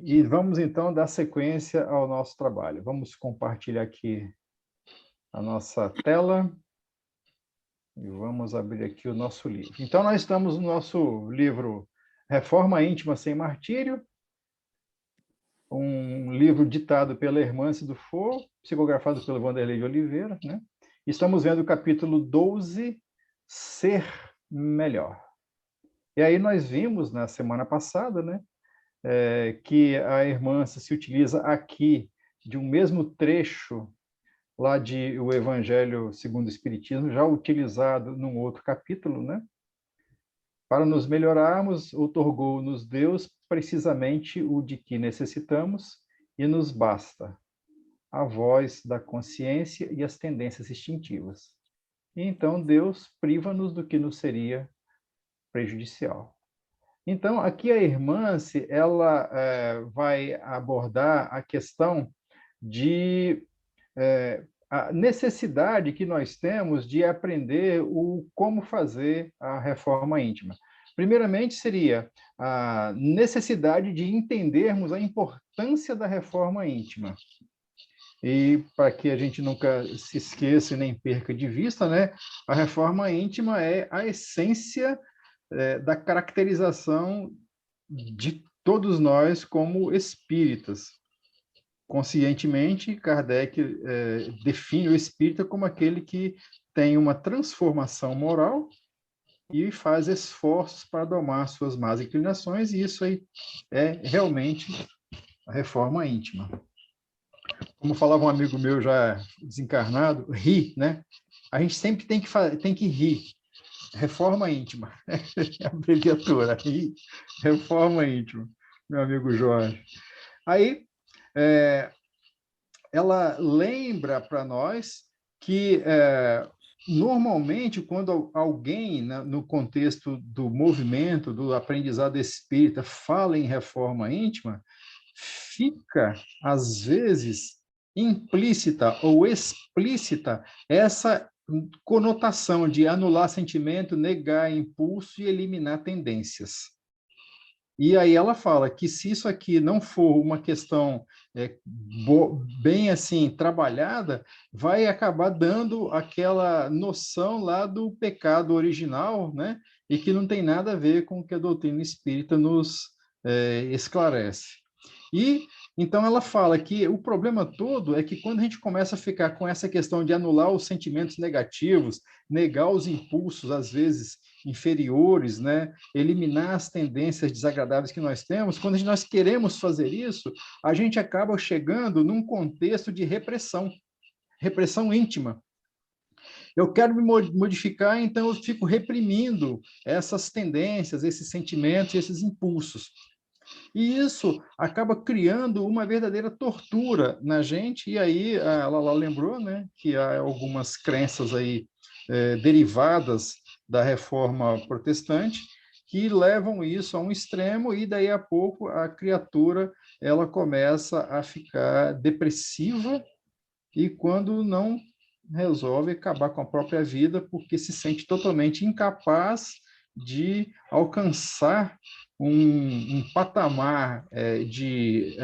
E vamos, então, dar sequência ao nosso trabalho. Vamos compartilhar aqui a nossa tela e vamos abrir aqui o nosso livro. Então, nós estamos no nosso livro Reforma Íntima Sem Martírio, um livro ditado pela Hermance Dufour, psicografado pelo Vanderlei de Oliveira, né? Estamos vendo o capítulo 12, Ser Melhor. E aí nós vimos, na semana passada, né, que a Hermance se utiliza aqui de um mesmo trecho lá de O Evangelho segundo o Espiritismo, já utilizado num outro capítulo, né? Para nos melhorarmos, outorgou-nos Deus precisamente o de que necessitamos e nos basta a voz da consciência e as tendências instintivas. E então Deus priva-nos do que nos seria prejudicial. Então, aqui a Hermance, ela vai abordar a questão de a necessidade que nós temos de aprender como fazer a reforma íntima. Primeiramente, seria a necessidade de entendermos a importância da reforma íntima. E para que a gente nunca se esqueça e nem perca de vista, né, a reforma íntima é a essência da caracterização de todos nós como espíritas. Conscientemente, Kardec define o espírita como aquele que tem uma transformação moral e faz esforços para domar suas más inclinações, e isso aí é realmente a reforma íntima. Como falava um amigo meu já desencarnado, ri, né? A gente sempre tem que rir. Reforma íntima, abreviatura, ri, reforma íntima, meu amigo Jorge. Aí, ela lembra para nós que, normalmente, quando alguém, no contexto do movimento, do aprendizado espírita, fala em reforma íntima, fica, às vezes, implícita ou explícita essa conotação de anular sentimento, negar impulso e eliminar tendências. E aí ela fala que se isso aqui não for uma questão bem assim trabalhada, vai acabar dando aquela noção lá do pecado original, né? E que não tem nada a ver com o que a doutrina espírita nos esclarece. E então ela fala que o problema todo é que quando a gente começa a ficar com essa questão de anular os sentimentos negativos, negar os impulsos, às vezes inferiores, né? Eliminar as tendências desagradáveis que nós temos, quando nós queremos fazer isso, a gente acaba chegando num contexto de repressão, repressão íntima. Eu quero me modificar, então eu fico reprimindo essas tendências, esses sentimentos, esses impulsos. E isso acaba criando uma verdadeira tortura na gente, e aí ela lembrou, né, que há algumas crenças aí derivadas da reforma protestante que levam isso a um extremo, e daí a pouco a criatura ela começa a ficar depressiva, e quando não resolve acabar com a própria vida, porque se sente totalmente incapaz de alcançar um patamar de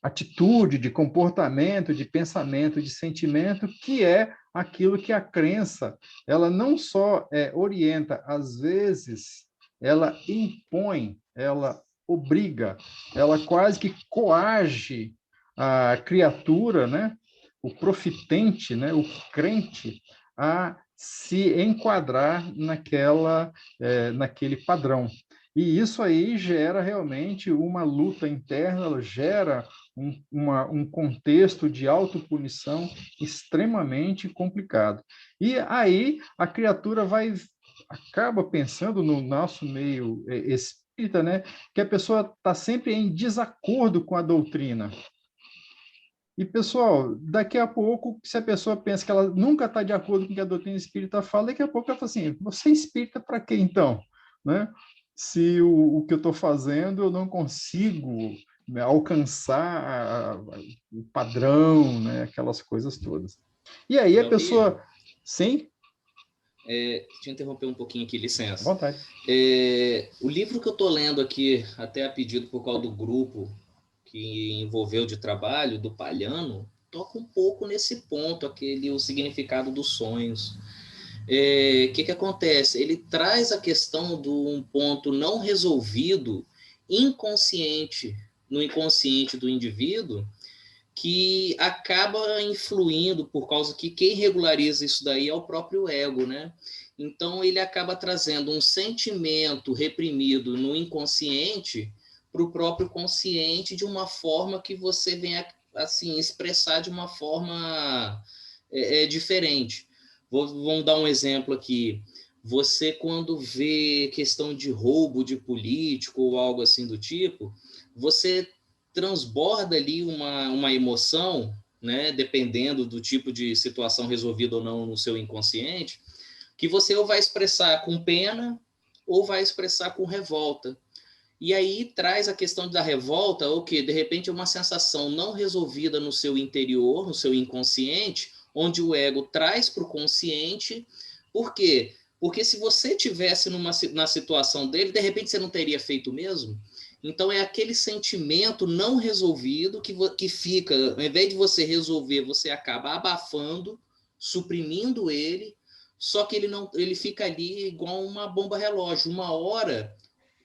atitude, de comportamento, de pensamento, de sentimento, que é aquilo que a crença, ela não só orienta, às vezes, ela impõe, ela obriga, ela quase que coage a criatura, né? O profitente, né? O crente, a se enquadrar naquele padrão. E isso aí gera realmente uma luta interna, gera um contexto de autopunição extremamente complicado. E aí a criatura acaba pensando no nosso meio espírita, né, que a pessoa está sempre em desacordo com a doutrina. E, pessoal, daqui a pouco, se a pessoa pensa que ela nunca está de acordo com o que a doutrina espírita fala, daqui a pouco ela fala assim, você é espírita para quê, então? Né? Se o que eu estou fazendo eu não consigo, né, alcançar o padrão, né, aquelas coisas todas. E aí a Meu amigo, pessoa... Sim? Deixa eu interromper um pouquinho aqui, À licença. vontade. O livro que eu estou lendo aqui, até a pedido por causa do grupo que envolveu de trabalho, do Palhano, toca um pouco nesse ponto, o significado dos sonhos. Que acontece? Ele traz a questão de um ponto não resolvido, inconsciente, no inconsciente do indivíduo, que acaba influindo por causa que quem regulariza isso daí é o próprio ego, né? Então ele acaba trazendo um sentimento reprimido no inconsciente para o próprio consciente de uma forma que você venha assim expressar de uma forma diferente. Vamos dar um exemplo aqui. Você quando vê questão de roubo de político ou algo assim do tipo, você transborda ali uma emoção, né, dependendo do tipo de situação resolvida ou não no seu inconsciente, que você ou vai expressar com pena ou vai expressar com revolta. E aí traz a questão da revolta, o que de repente é uma sensação não resolvida no seu interior, no seu inconsciente, onde o ego traz para o consciente. Por quê? Porque se você tivesse na situação dele, de repente você não teria feito o mesmo. Então é aquele sentimento não resolvido que fica, ao invés de você resolver, você acaba abafando, suprimindo ele, só que ele fica ali igual uma bomba relógio. Uma hora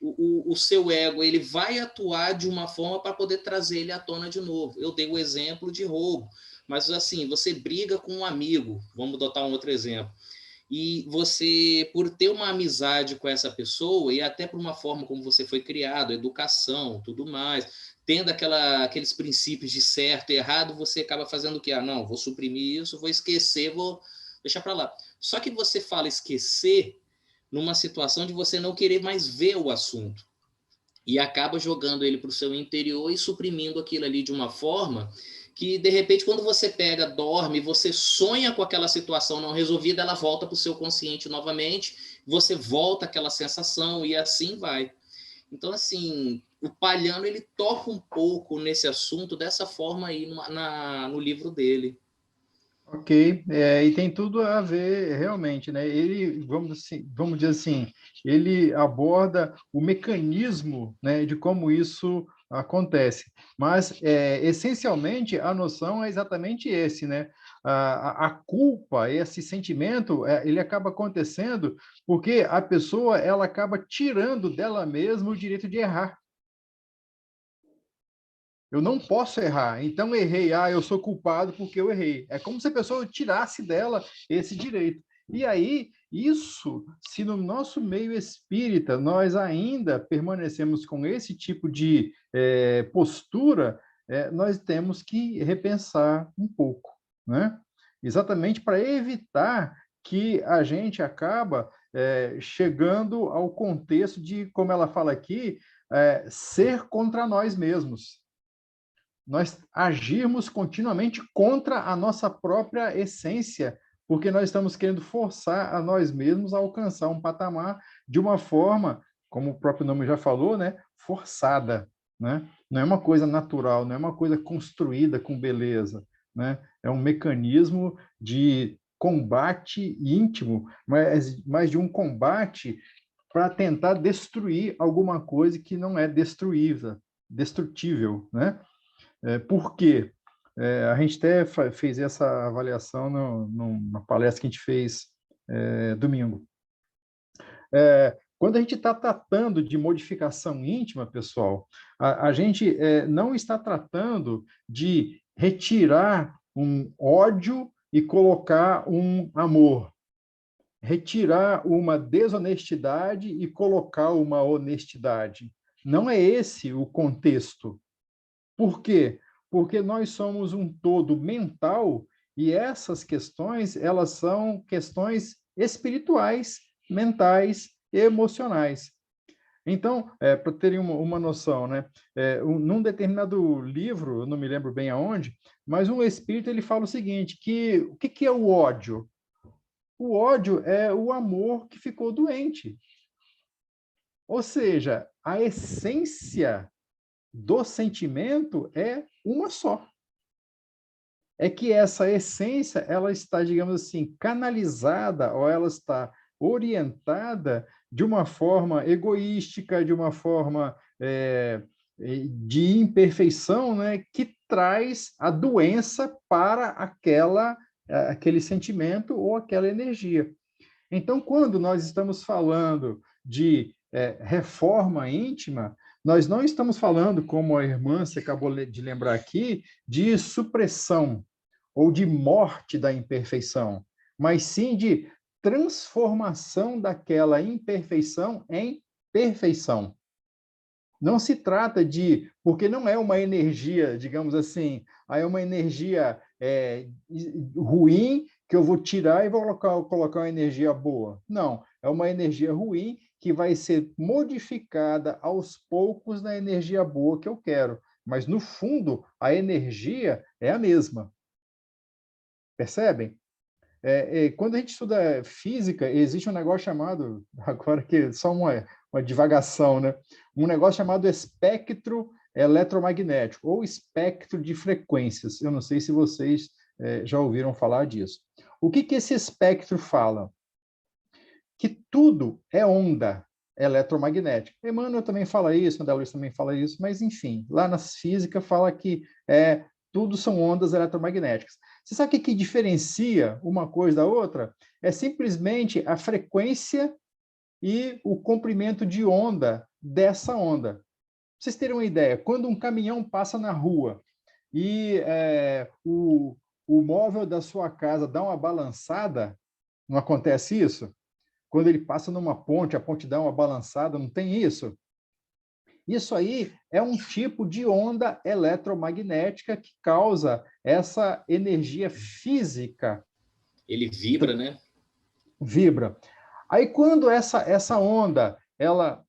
o seu ego ele vai atuar de uma forma para poder trazer ele à tona de novo. Eu dei o exemplo de roubo, mas assim, você briga com um amigo, vamos adotar um outro exemplo, e você, por ter uma amizade com essa pessoa, e até por uma forma como você foi criado, educação, tudo mais, tendo aqueles princípios de certo e errado, você acaba fazendo o quê? Ah, não, vou suprimir isso, vou esquecer, vou deixar para lá. Só que você fala esquecer numa situação de você não querer mais ver o assunto e acaba jogando ele para o seu interior e suprimindo aquilo ali de uma forma que, de repente, quando você pega, dorme, você sonha com aquela situação não resolvida, ela volta para o seu consciente novamente, você volta àquela sensação e assim vai. Então, assim, o Palhano, ele toca um pouco nesse assunto dessa forma aí no livro dele. Ok, e tem tudo a ver realmente, né? Ele, vamos dizer assim, ele aborda o mecanismo, né, de como isso acontece. Mas, essencialmente, a noção é exatamente esse, né? A culpa, esse sentimento, ele acaba acontecendo porque a pessoa, ela acaba tirando dela mesma o direito de errar. Eu não posso errar, então errei. Ah, eu sou culpado porque eu errei. É como se a pessoa tirasse dela esse direito. E aí, isso, se no nosso meio espírita nós ainda permanecemos com esse tipo de postura, nós temos que repensar um pouco, né? Exatamente para evitar que a gente acaba chegando ao contexto de, como ela fala aqui, ser contra nós mesmos, nós agirmos continuamente contra a nossa própria essência, porque nós estamos querendo forçar a nós mesmos a alcançar um patamar de uma forma, como o próprio nome já falou, né, forçada, né? Não é uma coisa natural, não é uma coisa construída com beleza, né? É um mecanismo de combate íntimo, mas de um combate para tentar destruir alguma coisa que não é destrutível, né? Por quê? A gente até fez essa avaliação numa palestra que a gente fez domingo. Quando a gente está tratando de modificação íntima, pessoal, a gente não está tratando de retirar um ódio e colocar um amor, retirar uma desonestidade e colocar uma honestidade. Não é esse o contexto. Por quê? Porque nós somos um todo mental e essas questões, elas são questões espirituais, mentais e emocionais. Então, para terem uma noção, né? Num determinado livro, eu não me lembro bem aonde, mas um espírito ele fala o seguinte, que o que é o ódio? O ódio é o amor que ficou doente. Ou seja, a essência do sentimento é uma só. é que essa essência, ela está, digamos assim, canalizada, ou ela está orientada de uma forma egoística, de uma forma de imperfeição, né, que traz a doença para aquele sentimento ou aquela energia. Então, quando nós estamos falando de reforma íntima, nós não estamos falando, como a irmã se acabou de lembrar aqui, de supressão ou de morte da imperfeição, mas sim de transformação daquela imperfeição em perfeição. Não se trata de, porque não é uma energia, digamos assim, é uma energia ruim que eu vou tirar e vou colocar uma energia boa. Não, é uma energia ruim que vai ser modificada aos poucos na energia boa que eu quero. Mas, no fundo, a energia é a mesma. Percebem? Quando a gente estuda física, existe um negócio chamado, agora que só uma divagação, né? Um negócio chamado espectro eletromagnético, ou espectro de frequências. Eu não sei se vocês já ouviram falar disso. O que esse espectro fala? Que tudo é onda eletromagnética. Emmanuel também fala isso, André Luiz também fala isso, mas, enfim, lá na física fala que tudo são ondas eletromagnéticas. Você sabe o que diferencia uma coisa da outra? É simplesmente a frequência e o comprimento de onda dessa onda. Pra vocês terem uma ideia, quando um caminhão passa na rua e o móvel da sua casa dá uma balançada, não acontece isso? Quando ele passa numa ponte, a ponte dá uma balançada, não tem isso? Isso aí é um tipo de onda eletromagnética que causa essa energia física. Ele vibra, né? Vibra. Aí, quando essa onda ela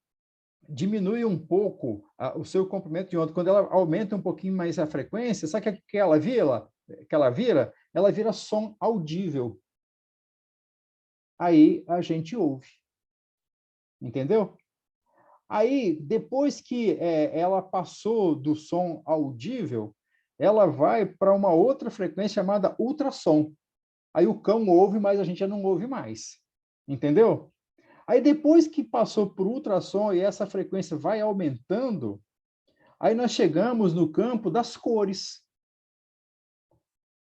diminui um pouco o seu comprimento de onda, quando ela aumenta um pouquinho mais a frequência, sabe o que ela vira? Ela vira som audível. Aí a gente ouve. Entendeu? Aí, depois que ela passou do som audível, ela vai para uma outra frequência chamada ultrassom. Aí o cão ouve, mas a gente já não ouve mais. Entendeu? Aí, depois que passou por ultrassom e essa frequência vai aumentando, aí nós chegamos no campo das cores.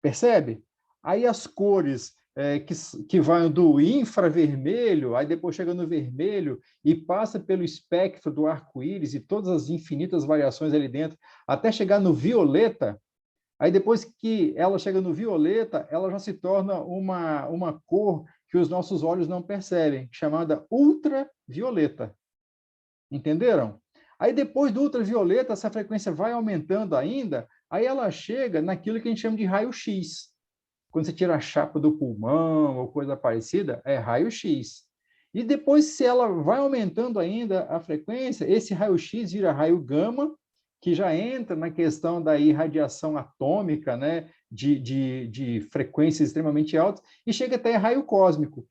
Percebe? Aí as cores que vão do infravermelho, aí depois chega no vermelho e passa pelo espectro do arco-íris e todas as infinitas variações ali dentro, até chegar no violeta. Aí depois que ela chega no violeta, ela já se torna uma cor que os nossos olhos não percebem, chamada ultravioleta. Entenderam? Aí depois do ultravioleta, essa frequência vai aumentando ainda, aí ela chega naquilo que a gente chama de raio-x. Quando você tira a chapa do pulmão ou coisa parecida, é raio-x. E depois, se ela vai aumentando ainda a frequência, esse raio-x vira raio gama, que já entra na questão da irradiação atômica, né, de frequências extremamente altas, e chega até raio cósmico.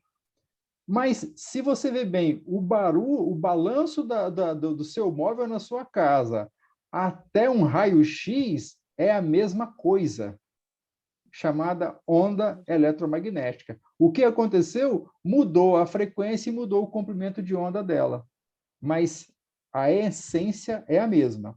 Mas, se você vê bem, o balanço do seu móvel na sua casa até um raio-x é a mesma coisa, chamada onda eletromagnética. O que aconteceu? Mudou a frequência e mudou o comprimento de onda dela. Mas a essência é a mesma.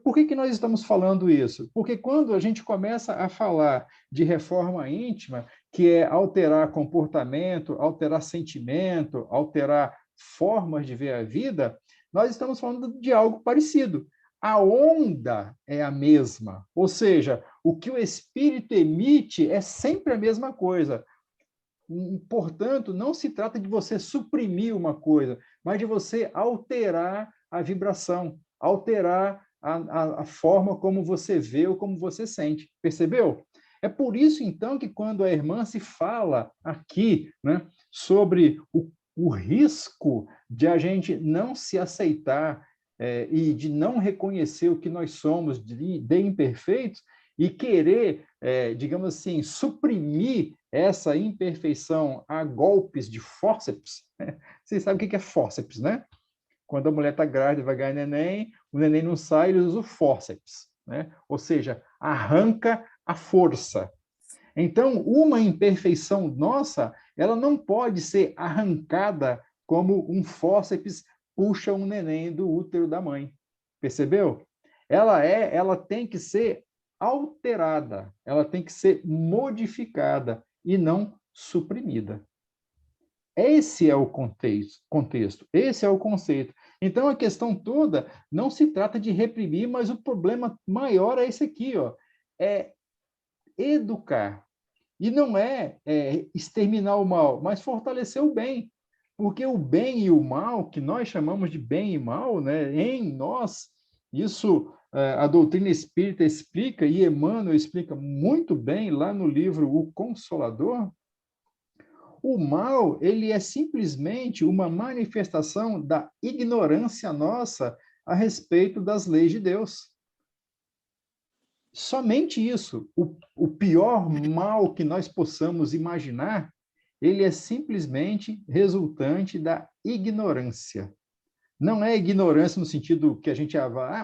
Por que nós estamos falando isso? Porque quando a gente começa a falar de reforma íntima, que é alterar comportamento, alterar sentimento, alterar formas de ver a vida, nós estamos falando de algo parecido. A onda é a mesma, ou seja, o que o espírito emite é sempre a mesma coisa. Portanto, não se trata de você suprimir uma coisa, mas de você alterar a vibração, alterar a forma como você vê ou como você sente. Percebeu? É por isso, então, que quando a irmã se fala aqui, né, sobre o risco de a gente não se aceitar e de não reconhecer o que nós somos de imperfeitos e querer, digamos assim, suprimir essa imperfeição a golpes de fórceps. Vocês sabem o que é fórceps, né? Quando a mulher está grávida, vai ganhar neném, o neném não sai, ele usa o fórceps, né? Ou seja, arranca a força. Então, uma imperfeição nossa, ela não pode ser arrancada como um fórceps puxa um neném do útero da mãe. Percebeu? Ela tem que ser alterada, ela tem que ser modificada e não suprimida. Esse é o contexto, esse é o conceito. Então, a questão toda não se trata de reprimir, mas o problema maior é esse aqui, ó, é educar. E não é exterminar o mal, mas fortalecer o bem. Porque o bem e o mal, que nós chamamos de bem e mal, né, em nós, isso a doutrina espírita explica, e Emmanuel explica muito bem lá no livro O Consolador. O mal, ele é simplesmente uma manifestação da ignorância nossa a respeito das leis de Deus. Somente isso. O pior mal que nós possamos imaginar, ele é simplesmente resultante da ignorância. Não é ignorância no sentido que a gente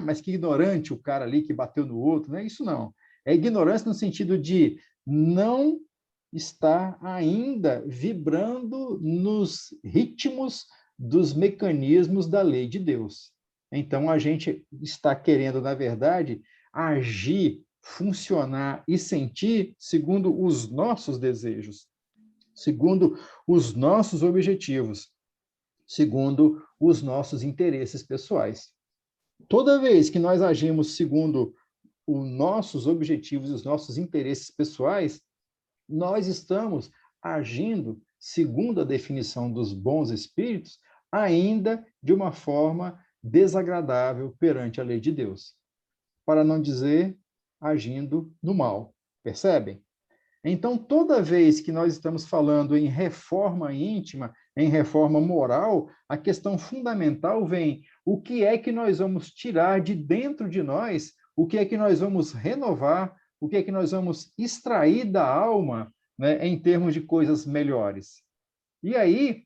mas que ignorante o cara ali que bateu no outro, não é isso não. É ignorância no sentido de não estar ainda vibrando nos ritmos dos mecanismos da lei de Deus. Então, a gente está querendo, na verdade, agir, funcionar e sentir segundo os nossos desejos, segundo os nossos objetivos, segundo os nossos interesses pessoais. Toda vez que nós agimos segundo os nossos objetivos e os nossos interesses pessoais, nós estamos agindo, segundo a definição dos bons espíritos, ainda de uma forma desagradável perante a lei de Deus. Para não dizer agindo no mal. Percebem? Então, toda vez que nós estamos falando em reforma íntima, em reforma moral, a questão fundamental vem: o que é que nós vamos tirar de dentro de nós? O que é que nós vamos renovar? O que é que nós vamos extrair da alma, né, em termos de coisas melhores? E aí,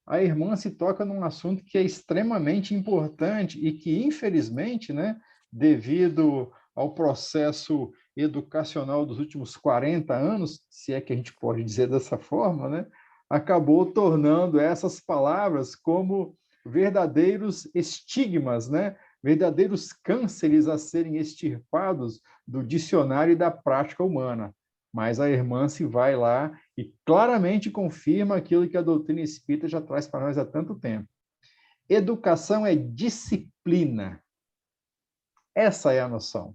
a irmã se toca num assunto que é extremamente importante e que, infelizmente, né, devido ao processo educacional dos últimos 40 anos, se é que a gente pode dizer dessa forma, né, acabou tornando essas palavras como verdadeiros estigmas, né, verdadeiros cânceres a serem extirpados do dicionário e da prática humana. Mas a irmã se vai lá e claramente confirma aquilo que a doutrina espírita já traz para nós há tanto tempo. Educação é disciplina. Essa é a noção.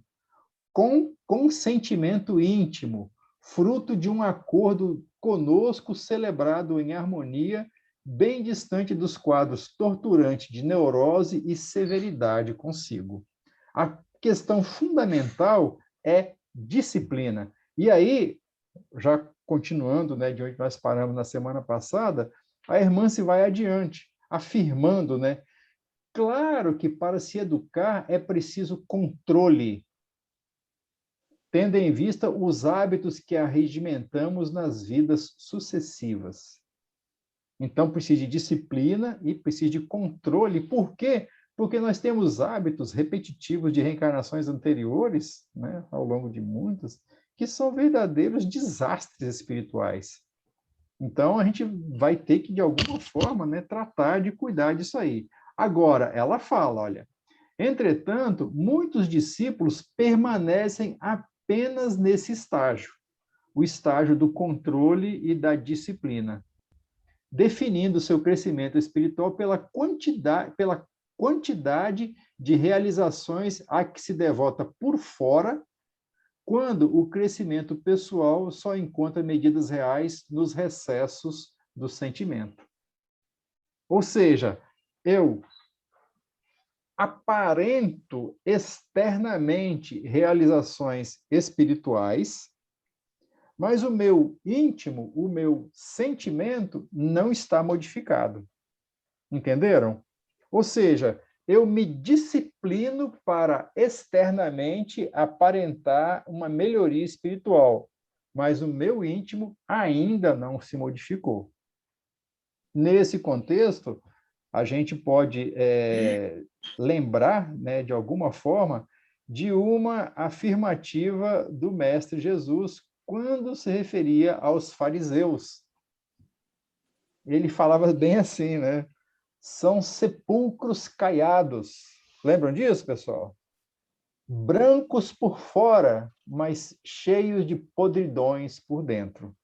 Com consentimento íntimo, fruto de um acordo conosco celebrado em harmonia, bem distante dos quadros torturantes de neurose e severidade consigo. A questão fundamental é disciplina. E aí, já continuando, né, de onde nós paramos na semana passada, a irmã se vai adiante, afirmando, né, claro que para se educar é preciso controle, tendo em vista os hábitos que arregimentamos nas vidas sucessivas. Então, precisa de disciplina e precisa de controle. Por quê? Porque nós temos hábitos repetitivos de reencarnações anteriores, né, ao longo de muitas, que são verdadeiros desastres espirituais. Então, a gente vai ter que, de alguma forma, né, tratar de cuidar disso aí. Agora, ela fala, olha, entretanto, muitos discípulos permanecem apenas nesse estágio, o estágio do controle e da disciplina, definindo seu crescimento espiritual pela quantidade de realizações a que se devota por fora, quando o crescimento pessoal só encontra medidas reais nos recessos do sentimento. Ou seja, eu aparento externamente realizações espirituais, mas o meu íntimo, o meu sentimento não está modificado. Entenderam? Ou seja, eu me disciplino para externamente aparentar uma melhoria espiritual, mas o meu íntimo ainda não se modificou. Nesse contexto, a gente pode lembrar, né, de alguma forma, de uma afirmativa do Mestre Jesus quando se referia aos fariseus. Ele falava bem assim, né? São sepulcros caiados. Lembram disso, pessoal? Brancos por fora, mas cheios de podridões por dentro.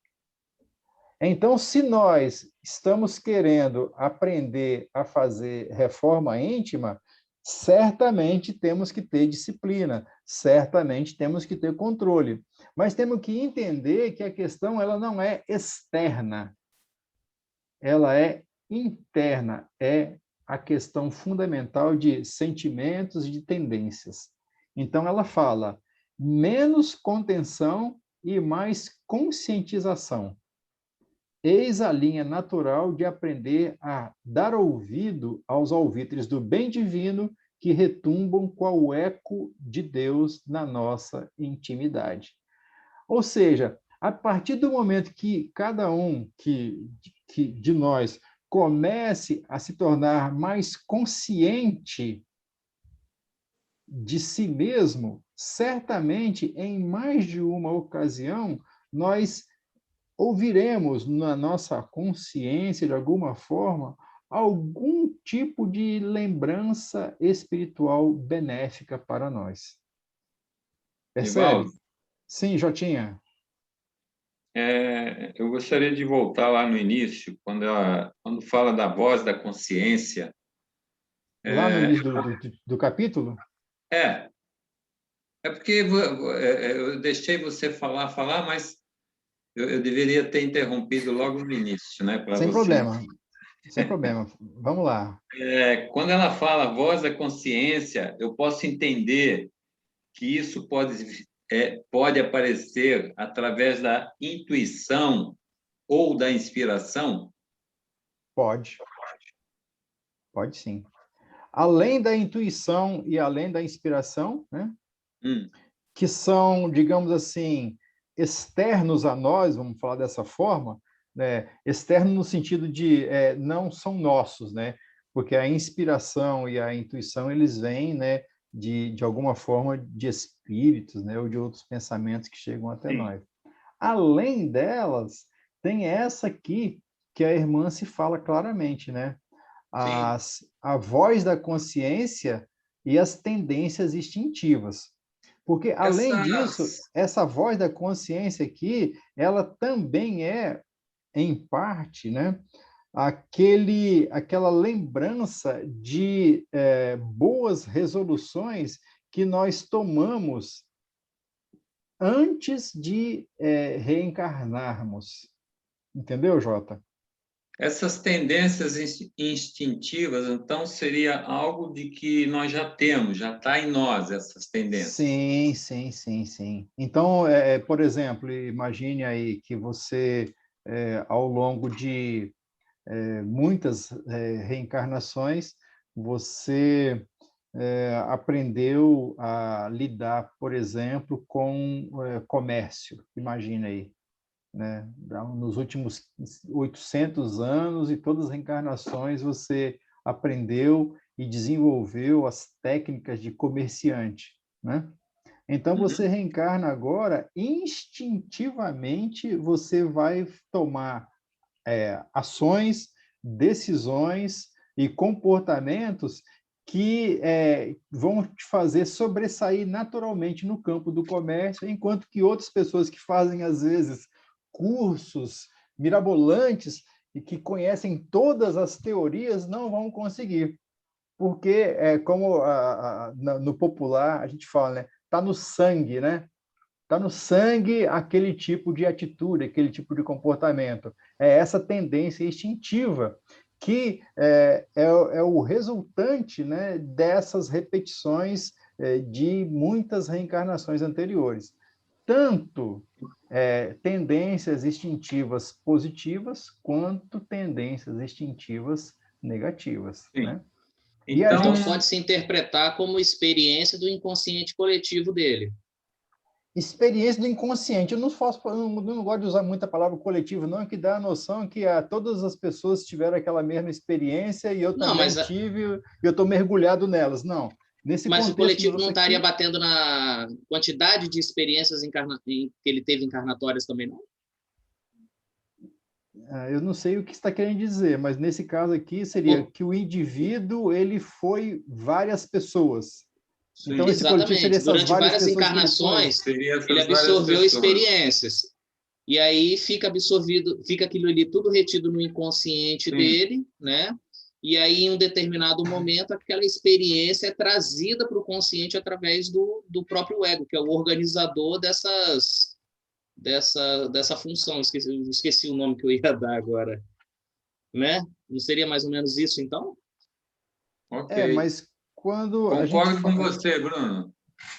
Então, se nós estamos querendo aprender a fazer reforma íntima, certamente temos que ter disciplina, certamente temos que ter controle. Mas temos que entender que a questão ela não é externa, ela é interna, é a questão fundamental de sentimentos e de tendências. Então, ela fala menos contenção e mais conscientização. Eis a linha natural de aprender a dar ouvido aos alvitres do bem divino que retumbam com o eco de Deus na nossa intimidade. Ou seja, a partir do momento que cada um de nós comece a se tornar mais consciente de si mesmo, certamente, em mais de uma ocasião, nós ouviremos na nossa consciência, de alguma forma, algum tipo de lembrança espiritual benéfica para nós. Percebe? Nivaldo, Sim, Jotinha. eu gostaria de voltar lá no início, quando fala da voz da consciência. Lá no início do capítulo? É, é porque eu deixei você falar, mas eu deveria ter interrompido logo no início, né, para Sem você. problema, sem problema. Vamos lá. Quando ela fala voz da consciência, eu posso entender que isso pode aparecer através da intuição ou da inspiração? Pode sim. Além da intuição e além da inspiração, né? Que são, digamos assim, externos a nós, vamos falar dessa forma, né? Externo no sentido de não são nossos, né? Porque a inspiração e a intuição, eles vêm, né, de alguma forma, de espíritos, né, ou de outros pensamentos que chegam até nós. Além delas, tem essa aqui que a irmã se fala claramente, né? A voz da consciência e as tendências instintivas. Porque, além disso, essa voz da consciência aqui, ela também é, em parte, né, aquela lembrança de boas resoluções que nós tomamos antes de reencarnarmos. Entendeu, Jota? Essas tendências instintivas, então, seria algo de que nós já temos, já está em nós, essas tendências. Sim. Então, por exemplo, imagine aí que você, ao longo de muitas reencarnações, você aprendeu a lidar, por exemplo, com comércio. Imagine aí, né? Nos últimos 800 anos e todas as reencarnações você aprendeu e desenvolveu as técnicas de comerciante, né? Então você reencarna agora, instintivamente você vai tomar ações, decisões e comportamentos que vão te fazer sobressair naturalmente no campo do comércio, enquanto que outras pessoas que fazem, às vezes, cursos mirabolantes e que conhecem todas as teorias não vão conseguir. Porque, como no popular a gente fala, né? Está no sangue, né? Está no sangue aquele tipo de atitude, aquele tipo de comportamento. É essa tendência instintiva que é o resultante, né, dessas repetições de muitas reencarnações anteriores. Tanto tendências instintivas positivas, quanto tendências instintivas negativas. Sim. Né? Então, pode-se interpretar como experiência do inconsciente coletivo dele. Experiência do inconsciente. Eu não gosto de usar muito a palavra coletivo, não, que dá a noção que todas as pessoas tiveram aquela mesma experiência e eu também tive, e eu estou mergulhado nelas. Não. Nesse Mas o contexto coletivo nosso não estaria aqui, batendo na quantidade de experiências que ele teve encarnatórias também, não? eu não sei o que você está querendo dizer, mas nesse caso aqui seria Pô, que o indivíduo ele foi várias pessoas. Então, sim, esse coletivo seria Exatamente. essas Durante várias várias pessoas que ele foi? encarnações, seria ele essas várias absorveu pessoas. experiências. E aí fica absorvido, fica aquilo ali tudo retido no inconsciente Sim, dele, né? E aí, em um determinado momento, aquela experiência é trazida para o consciente através do próprio ego, que é o organizador dessa função. Esqueci o nome que eu ia dar agora, né? Não seria mais ou menos isso, então? ok. Mas quando a gente Concordo com você, Bruno.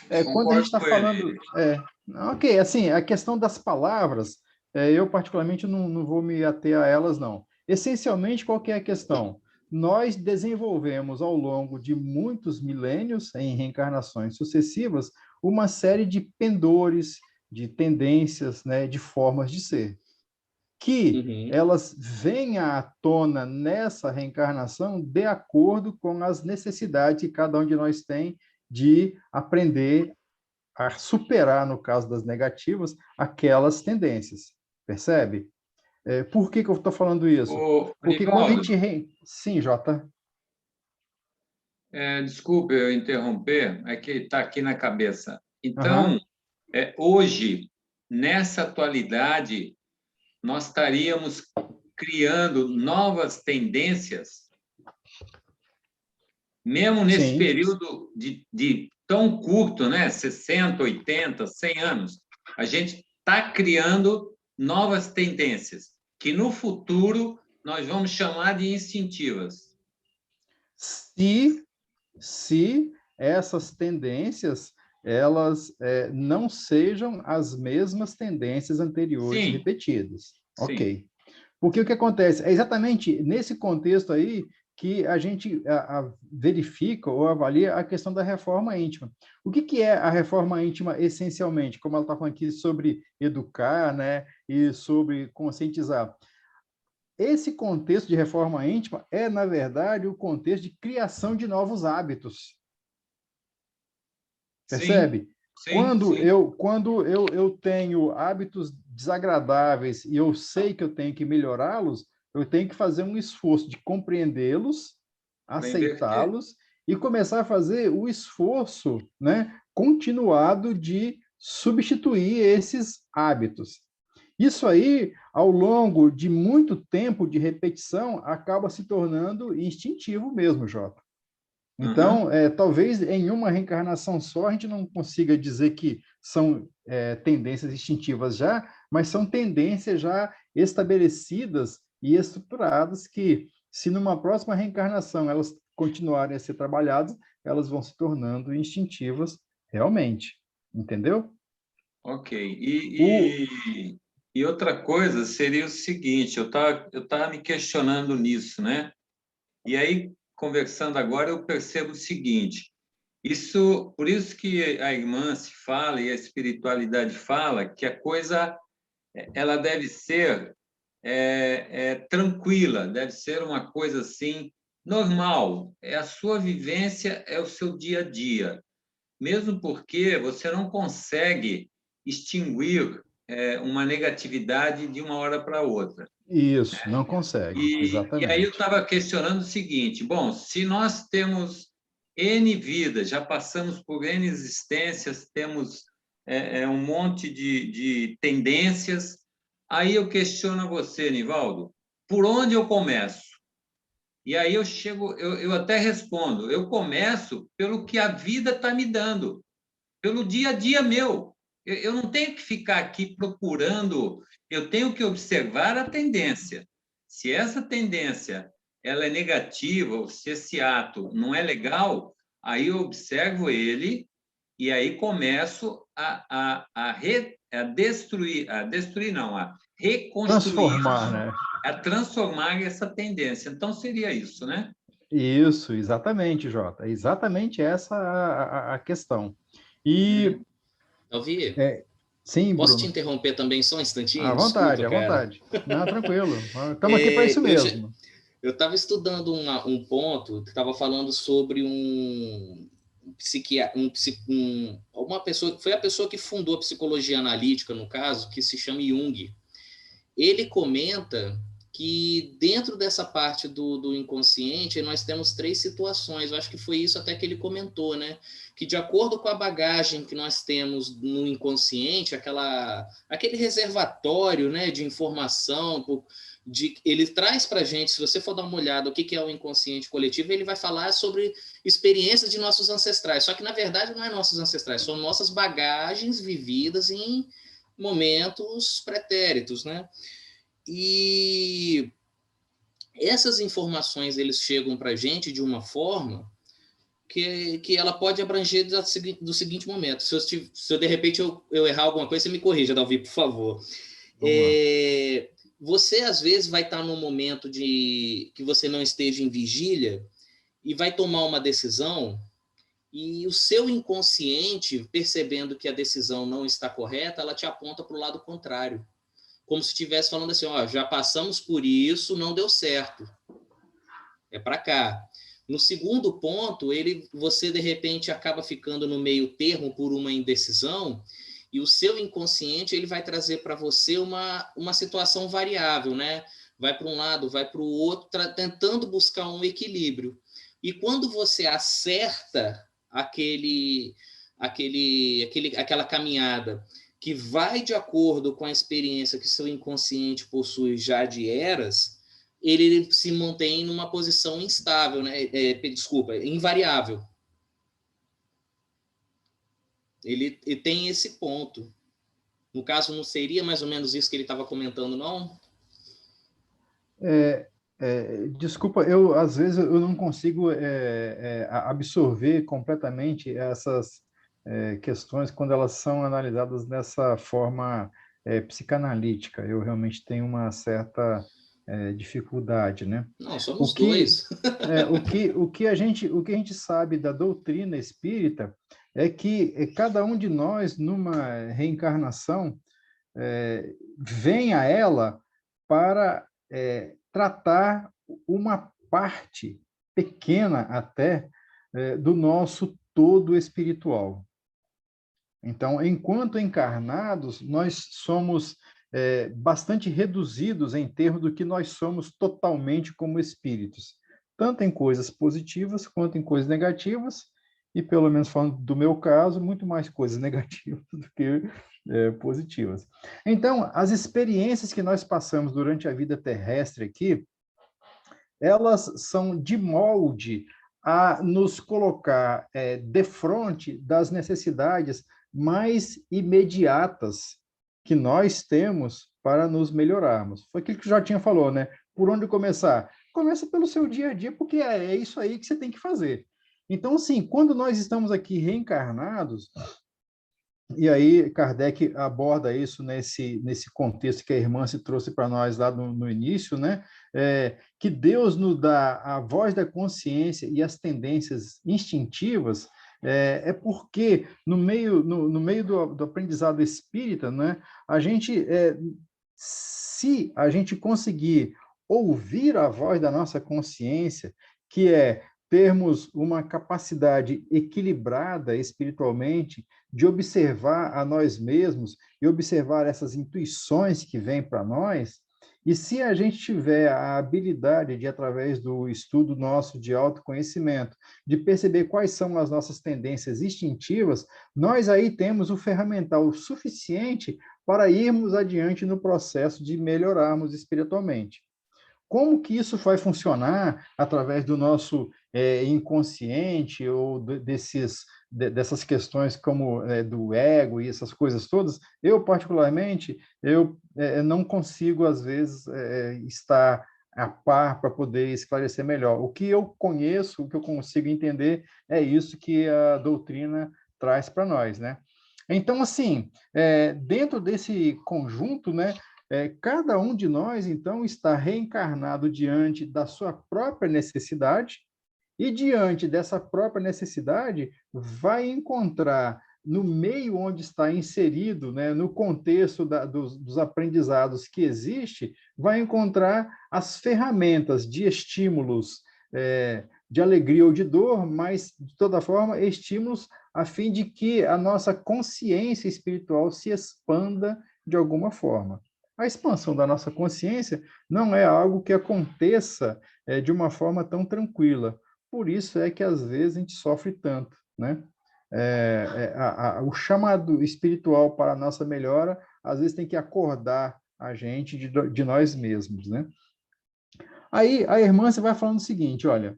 quando a gente Concordo está com ele. falando, ok, assim, a questão das palavras, eu particularmente não vou me ater a elas, não. Essencialmente, qual que é a questão? Nós desenvolvemos ao longo de muitos milênios, em reencarnações sucessivas, uma série de pendores, de tendências, né, de formas de ser, que Uhum. elas vêm à tona nessa reencarnação de acordo com as necessidades que cada um de nós tem de aprender a superar, no caso das negativas, aquelas tendências. Percebe? Por que eu estou falando isso? Ô, Porque quando a Nivaldo, gente... Sim, Jota. desculpe eu interromper, é que está aqui na cabeça. Então, Aham. hoje, nessa atualidade, nós estaríamos criando novas tendências, mesmo nesse Sim. período de tão curto, né? 60, 80, 100 anos. A gente está criando novas tendências, que no futuro nós vamos chamar de instintivas. Se, se essas tendências elas não sejam as mesmas tendências anteriores Sim, repetidas. sim. Ok. Porque o que acontece? É exatamente nesse contexto aí que a gente verifica ou avalia a questão da reforma íntima. O que é a reforma íntima essencialmente? Como ela está falando aqui sobre educar, né, e sobre conscientizar. Esse contexto de reforma íntima é, na verdade, o contexto de criação de novos hábitos. Sim, Percebe? sim, sim. Quando eu tenho hábitos desagradáveis e eu sei que eu tenho que melhorá-los, eu tenho que fazer um esforço de compreendê-los, Para inverter. aceitá-los e começar a fazer o esforço, né, continuado de substituir esses hábitos. Isso aí, ao longo de muito tempo de repetição, acaba se tornando instintivo mesmo, Jota. Uhum. Então, talvez em uma reencarnação só a gente não consiga dizer que são tendências instintivas já, mas são tendências já estabelecidas e estruturadas que, se numa próxima reencarnação elas continuarem a ser trabalhadas, elas vão se tornando instintivas realmente. Entendeu? Ok. O, E outra coisa seria o seguinte, eu tava me questionando nisso, né? E aí, conversando agora, eu percebo o seguinte, por isso que a irmã se fala e a espiritualidade fala que a coisa, ela deve ser tranquila, deve ser uma coisa assim, normal. É a sua vivência, é o seu dia a dia. Mesmo porque você não consegue extinguir uma negatividade de uma hora para outra. isso, não consegue, E aí eu exatamente. estava questionando o seguinte: bom, se nós temos N vidas, já passamos por N existências, temos um monte de tendências, aí eu questiono a você, Nivaldo, por onde eu começo? E aí eu até respondo, eu começo pelo que a vida está me dando, pelo dia a dia meu. Eu não tenho que ficar aqui procurando, eu tenho que observar a tendência. Se essa tendência ela é negativa, ou se esse ato não é legal, aí eu observo ele e aí começo a destruir não, a reconstruir, Transformar, né? a transformar essa tendência. Então seria isso, né? Isso, exatamente, Jota. Exatamente essa a questão. E, Uhum. Davi, é, sim, posso te Bruno, interromper também só um à instantinho? vontade, Desculpa, à cara. vontade. Não, tranquilo. Estamos aqui para É, isso mesmo. eu estava estudando um ponto que estava falando sobre uma pessoa, foi a pessoa que fundou a psicologia analítica, no caso, que se chama Jung. Ele comenta que dentro dessa parte do inconsciente, nós temos 3 situações. Eu acho que foi isso até que ele comentou, né? Que de acordo com a bagagem que nós temos no inconsciente, aquele reservatório, né, de informação, ele traz para a gente, se você for dar uma olhada o que é o inconsciente coletivo, ele vai falar sobre experiências de nossos ancestrais. Só que, na verdade, não é nossos ancestrais, são nossas bagagens vividas em momentos pretéritos, né? E essas informações eles chegam para a gente de uma forma que ela pode abranger do seguinte momento. Se eu de repente eu errar alguma coisa, você me corrija, Dalvi, por favor. Você às vezes vai estar num momento de que você não esteja em vigília e vai tomar uma decisão, e o seu inconsciente, percebendo que a decisão não está correta, ela te aponta para o lado contrário. Como se estivesse falando assim, ó, já passamos por isso, não deu certo. É para cá. No segundo ponto, você de repente acaba ficando no meio termo por uma indecisão, e o seu inconsciente ele vai trazer para você uma situação variável, né? Vai para um lado, vai para o outro, tentando buscar um equilíbrio. E quando você acerta aquela caminhada que vai de acordo com a experiência que seu inconsciente possui já de eras, ele se mantém numa posição instável, né? Invariável. Ele tem esse ponto. No caso, não seria mais ou menos isso que ele estava comentando, não? Desculpa, às vezes eu não consigo absorver completamente essas questões quando elas são analisadas dessa forma psicanalítica. Eu realmente tenho uma certa dificuldade, né? Não, somos dois. O que a gente sabe da doutrina espírita é que cada um de nós, numa reencarnação, vem a ela para tratar uma parte pequena até do nosso todo espiritual. Então, enquanto encarnados, nós somos bastante reduzidos em termos do que nós somos totalmente como espíritos, tanto em coisas positivas quanto em coisas negativas, e pelo menos falando do meu caso, muito mais coisas negativas do que positivas. Então, as experiências que nós passamos durante a vida terrestre aqui, elas são de molde a nos colocar defronte das necessidades mais imediatas que nós temos para nos melhorarmos. Foi aquilo que já tinha falou, né? Por onde começar? Começa pelo seu dia a dia, porque é isso aí que você tem que fazer. Então, assim, quando nós estamos aqui reencarnados, e aí Kardec aborda isso nesse contexto que a irmã se trouxe para nós lá no início, né? Que Deus nos dá a voz da consciência e as tendências instintivas, porque no meio do aprendizado espírita, né, se a gente conseguir ouvir a voz da nossa consciência, que é termos uma capacidade equilibrada espiritualmente de observar a nós mesmos e observar essas intuições que vêm para nós, e se a gente tiver a habilidade de, através do estudo nosso de autoconhecimento, de perceber quais são as nossas tendências instintivas, nós aí temos o ferramental suficiente para irmos adiante no processo de melhorarmos espiritualmente. Como que isso vai funcionar através do nosso inconsciente ou dessas questões como do ego e essas coisas todas? Eu, particularmente, não consigo, às vezes, estar a par para poder esclarecer melhor. O que eu conheço, o que eu consigo entender, é isso que a doutrina traz para nós, né? Então, assim, dentro desse conjunto, né, cada um de nós, então, está reencarnado diante da sua própria necessidade e, diante dessa própria necessidade, vai encontrar, no meio onde está inserido, né, no contexto dos aprendizados que existe, vai encontrar as ferramentas de estímulos de alegria ou de dor, mas, de toda forma, estímulos a fim de que a nossa consciência espiritual se expanda de alguma forma. A expansão da nossa consciência não é algo que aconteça de uma forma tão tranquila. Por isso é que, às vezes, a gente sofre tanto, né? O chamado espiritual para a nossa melhora, às vezes, tem que acordar a gente de nós mesmos, né? Aí, a irmã vai falando o seguinte, olha,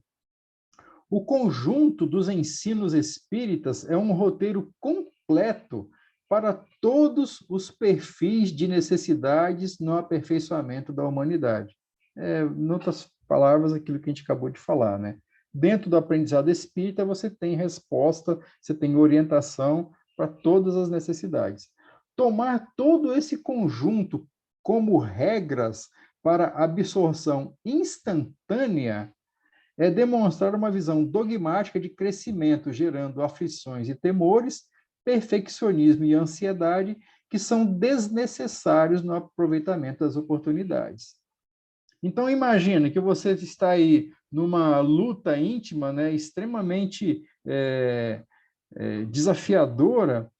o conjunto dos ensinos espíritas é um roteiro completo para todos os perfis de necessidades no aperfeiçoamento da humanidade. Em outras palavras, aquilo que a gente acabou de falar, né? Dentro do aprendizado espírita, você tem resposta, você tem orientação para todas as necessidades. Tomar todo esse conjunto como regras para absorção instantânea é demonstrar uma visão dogmática de crescimento, gerando aflições e temores, perfeccionismo e ansiedade, que são desnecessários no aproveitamento das oportunidades. Então, imagina que você está aí numa luta íntima, né, extremamente desafiadora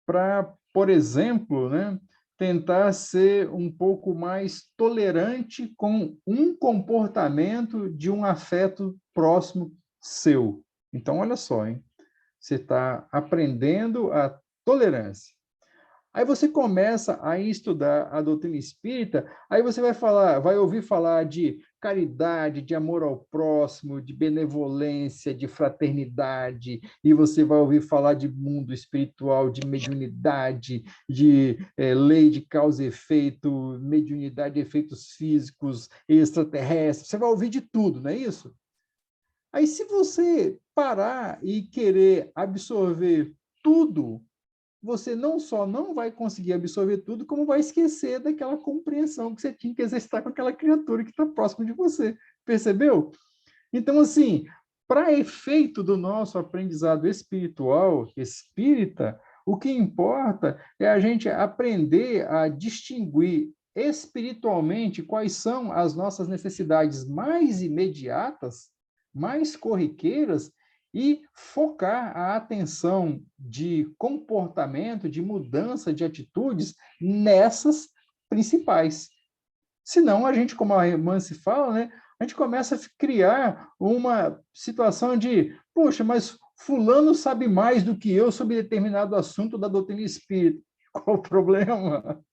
para, por exemplo, né, tentar ser um pouco mais tolerante com um comportamento de um afeto próximo seu. Então, olha só, hein? Você está aprendendo a tolerância. Aí você começa a estudar a doutrina espírita, aí você vai ouvir falar de caridade, de amor ao próximo, de benevolência, de fraternidade, e você vai ouvir falar de mundo espiritual, de mediunidade, de lei de causa e efeito, mediunidade de efeitos físicos, extraterrestres, você vai ouvir de tudo, não é isso? Aí, se você parar e querer absorver tudo, você não só não vai conseguir absorver tudo, como vai esquecer daquela compreensão que você tinha que exercitar com aquela criatura que está próximo de você. Percebeu? Então, assim, para efeito do nosso aprendizado espiritual, espírita, o que importa é a gente aprender a distinguir espiritualmente quais são as nossas necessidades mais imediatas, mais corriqueiras, e focar a atenção de comportamento, de mudança de atitudes nessas principais. Senão, a gente, como a irmã se fala, né, a gente começa a criar uma situação de, poxa, mas fulano sabe mais do que eu sobre determinado assunto da doutrina espírita. Qual o problema?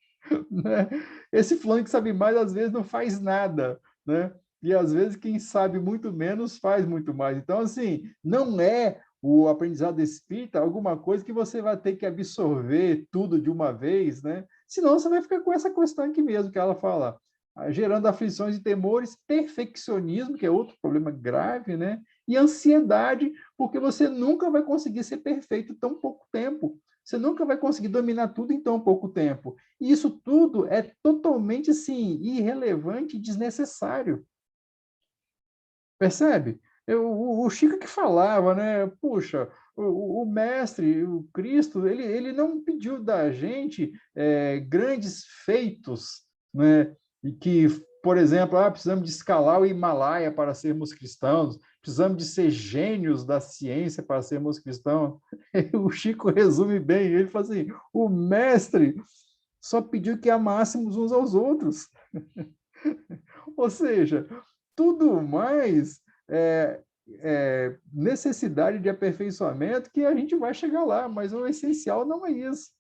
Né? Esse fulano que sabe mais, às vezes, não faz nada, né? E, às vezes, quem sabe muito menos faz muito mais. Então, assim, não é o aprendizado espírita alguma coisa que você vai ter que absorver tudo de uma vez, né? Senão, você vai ficar com essa questão aqui mesmo que ela fala, gerando aflições e temores, perfeccionismo, que é outro problema grave, né? E ansiedade, porque você nunca vai conseguir ser perfeito em tão pouco tempo. Você nunca vai conseguir dominar tudo em tão pouco tempo. E isso tudo é totalmente, assim, irrelevante e desnecessário. Percebe? O Chico que falava, né? Puxa, o mestre, o Cristo, ele não pediu da gente grandes feitos, né? E que, por exemplo, precisamos de escalar o Himalaia para sermos cristãos, precisamos de ser gênios da ciência para sermos cristãos. O Chico resume bem, ele fala assim, o mestre só pediu que amássemos uns aos outros. Ou seja, tudo mais necessidade de aperfeiçoamento que a gente vai chegar lá, mas o essencial não é isso.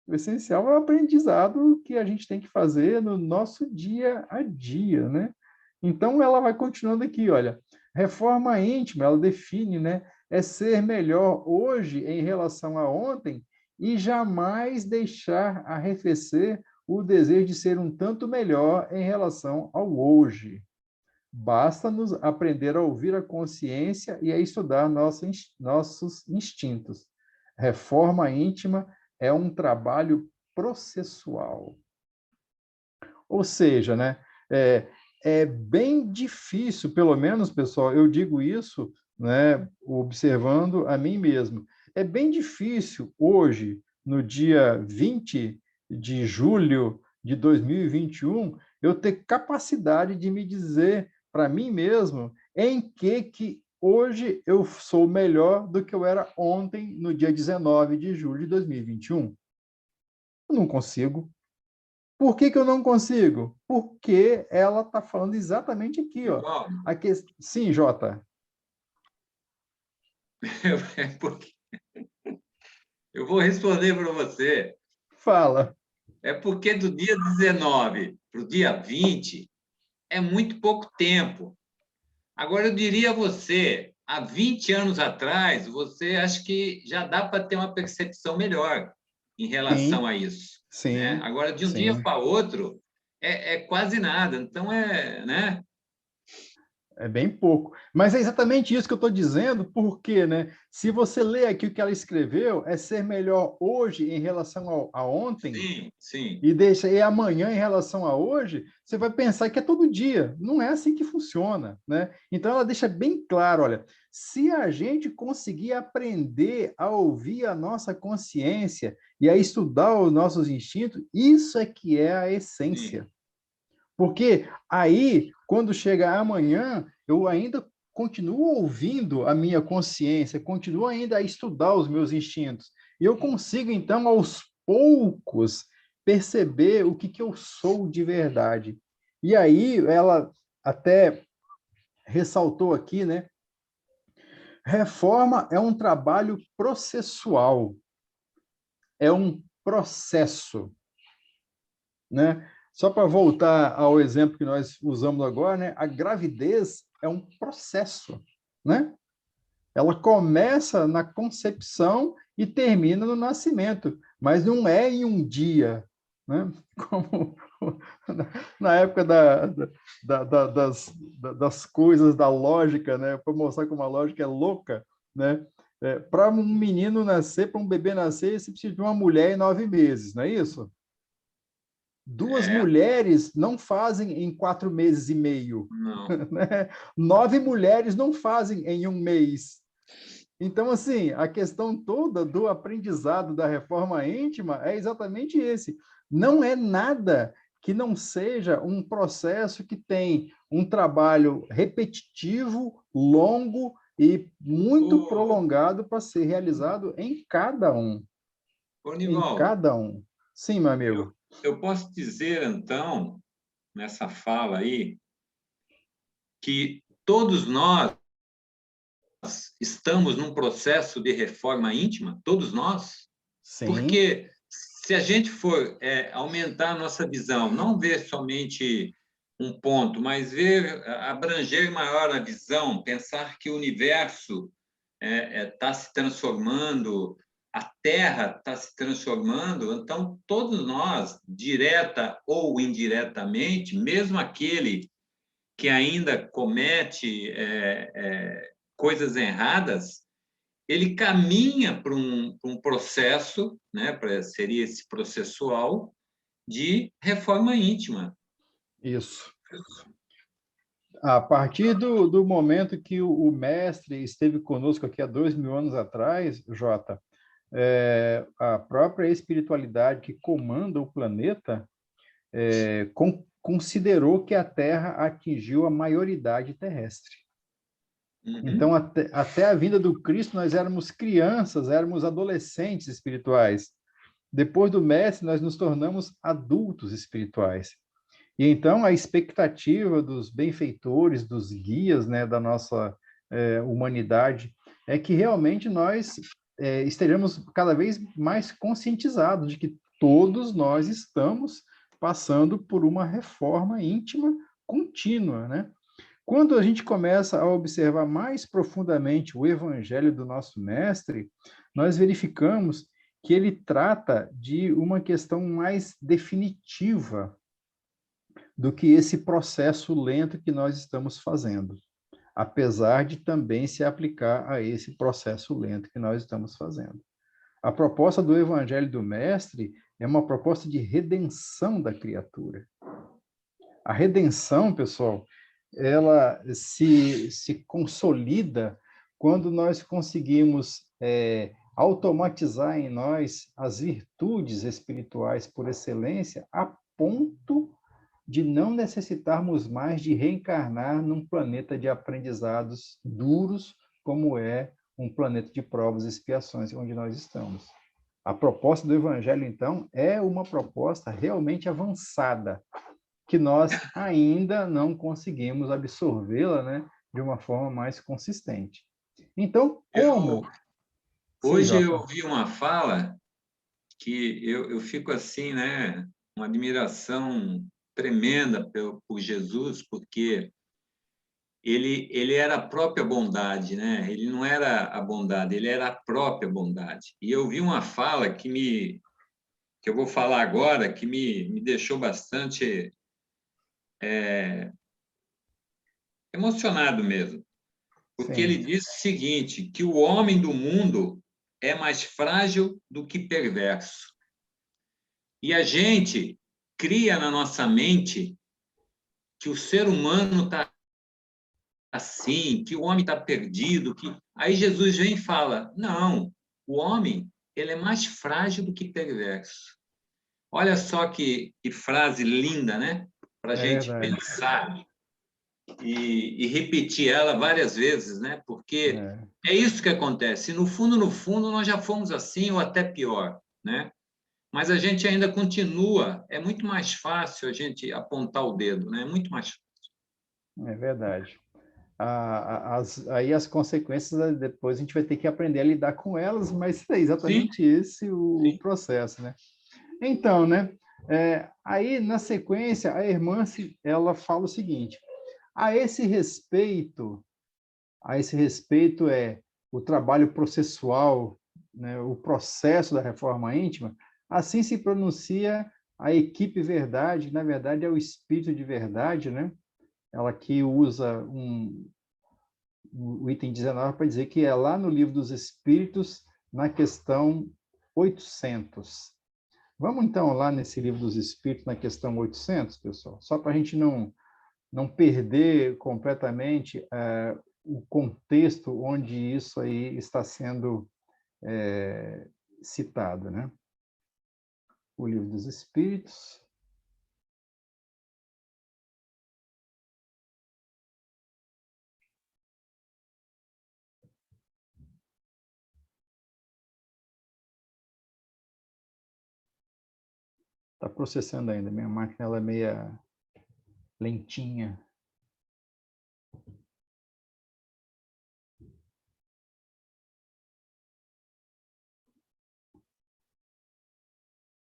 O essencial é o aprendizado que a gente tem que fazer no nosso dia a dia, né? Então, ela vai continuando aqui, olha, reforma íntima, ela define, né? É ser melhor hoje em relação a ontem e jamais deixar arrefecer o desejo de ser um tanto melhor em relação ao hoje. Basta-nos aprender a ouvir a consciência e a estudar nossos instintos. Reforma íntima é um trabalho processual. Ou seja, né, é bem difícil, pelo menos, pessoal, eu digo isso, né, observando a mim mesmo. É bem difícil hoje, no dia 20 de julho de 2021, eu ter capacidade de me dizer para mim mesmo em que hoje eu sou melhor do que eu era ontem, no dia 19 de julho de 2021? Eu não consigo. Por que que eu não consigo? Porque ela está falando exatamente aqui, ó. Igual, Aqui, sim, Jota. é porque eu vou responder para você. Fala. É porque do dia 19 para o dia 20 é muito pouco tempo. Agora, eu diria a você, há 20 anos atrás, você acha que já dá para ter uma percepção melhor em relação Sim, a isso, né? sim, Agora, de um dia sim. para outro, é quase nada. Então, né? É bem pouco. Mas é exatamente isso que eu estou dizendo, porque, né? Se você ler aqui o que ela escreveu, é ser melhor hoje em relação a ontem, Sim, sim. e amanhã em relação a hoje, você vai pensar que é todo dia. Não é assim que funciona, né? Então ela deixa bem claro, olha, se a gente conseguir aprender a ouvir a nossa consciência e a estudar os nossos instintos, isso é que é a Sim. essência. Porque aí, quando chega amanhã, eu ainda continuo ouvindo a minha consciência, continuo ainda a estudar os meus instintos. E eu consigo, então, aos poucos, perceber o que eu sou de verdade. E aí, ela até ressaltou aqui, né? Reforma é um trabalho processual, é um processo, né? Só para voltar ao exemplo que nós usamos agora, né? A gravidez é um processo, né? Ela começa na concepção e termina no nascimento, mas não é em um dia, né? Como na época das coisas da lógica, né? Para mostrar como a lógica é louca, né? Para um menino nascer, para um bebê nascer, você precisa de uma mulher em 9 meses, não é isso? Duas É, mulheres não fazem em 4 meses e meio. não. Né? 9 mulheres não fazem em um mês. Então, assim, a questão toda do aprendizado da reforma íntima é exatamente esse. Não é nada que não seja um processo que tem um trabalho repetitivo, longo e muito Ô, prolongado para ser realizado em cada um. ô, Em Nivaldo, cada um. Sim, meu eu, amigo. eu posso dizer, então, nessa fala aí, que todos nós estamos num processo de reforma íntima, todos nós, Sim, porque se a gente for aumentar a nossa visão, não ver somente um ponto, mas ver, abranger maior a visão, pensar que o universo está se transformando, a Terra está se transformando, então todos nós, direta ou indiretamente, mesmo aquele que ainda comete coisas erradas, ele caminha para um processo, né, seria esse processual, de reforma íntima. isso. A partir do momento que o mestre esteve conosco aqui há 2.000 anos atrás, Jota, a própria espiritualidade que comanda o planeta considerou que a Terra atingiu a maioridade terrestre. Então, Uhum. até a vinda do Cristo, nós éramos crianças, éramos adolescentes espirituais. Depois do mestre, nós nos tornamos adultos espirituais. E então a expectativa dos benfeitores, dos guias, né, da nossa humanidade, é que realmente nós estejamos cada vez mais conscientizados de que todos nós estamos passando por uma reforma íntima contínua, né? Quando a gente começa a observar mais profundamente o evangelho do nosso mestre, nós verificamos que ele trata de uma questão mais definitiva do que esse processo lento que nós estamos fazendo, apesar de também se aplicar a esse processo lento que nós estamos fazendo. A proposta do Evangelho do Mestre é uma proposta de redenção da criatura. A redenção, pessoal, ela se consolida quando nós conseguimos automatizar em nós as virtudes espirituais por excelência, a ponto de não necessitarmos mais de reencarnar num planeta de aprendizados duros, como é um planeta de provas e expiações onde nós estamos. A proposta do Evangelho, então, é uma proposta realmente avançada, que nós ainda não conseguimos absorvê-la, né, de uma forma mais consistente. Então, como... Sim, Hoje eu Jota. ouvi uma fala que eu fico assim, né, uma admiração tremenda por Jesus, porque ele era a própria bondade, né? Ele não era a bondade, ele era a própria bondade. E eu vi uma fala que eu vou falar agora, que me deixou bastante emocionado mesmo, porque ele Sim, disse o seguinte, que o homem do mundo é mais frágil do que perverso. E a gente cria na nossa mente que o ser humano está assim, que o homem está perdido, que aí Jesus vem e fala: não, o homem ele é mais frágil do que perverso. Olha só que frase linda, né? Para a é gente verdade. pensar e repetir ela várias vezes, né? Porque É, é isso que acontece. No fundo, nós já fomos assim ou até pior, né? Mas a gente ainda continua. É muito mais fácil a gente apontar o dedo, né? É muito mais. é verdade. Aí as consequências, depois a gente vai ter que aprender a lidar com elas, mas é Sim, exatamente esse o sim. processo, né? Então, né? Aí, na sequência, a irmã, ela fala o seguinte, a esse respeito é o trabalho processual, né, o processo da reforma íntima, assim se pronuncia a equipe verdade, na verdade é o espírito de verdade, né? Ela que usa o item 19 para dizer que é lá no Livro dos Espíritos, na questão 800. Vamos então lá nesse Livro dos Espíritos, na questão 800, pessoal, só para a gente não perder completamente o contexto onde isso aí está sendo citado, né? O Livro dos Espíritos. Está processando ainda, minha máquina ela é meia lentinha.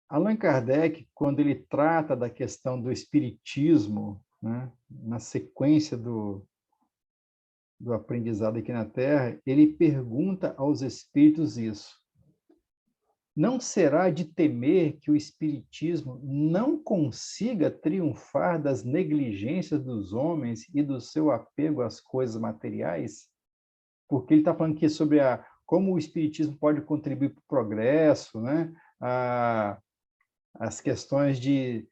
Allan Kardec, quando ele trata da questão do espiritismo, né, na sequência do aprendizado aqui na Terra, ele pergunta aos espíritos isso. Não será de temer que o espiritismo não consiga triunfar das negligências dos homens e do seu apego às coisas materiais? Porque ele está falando aqui sobre como o espiritismo pode contribuir para o progresso, né? As questões de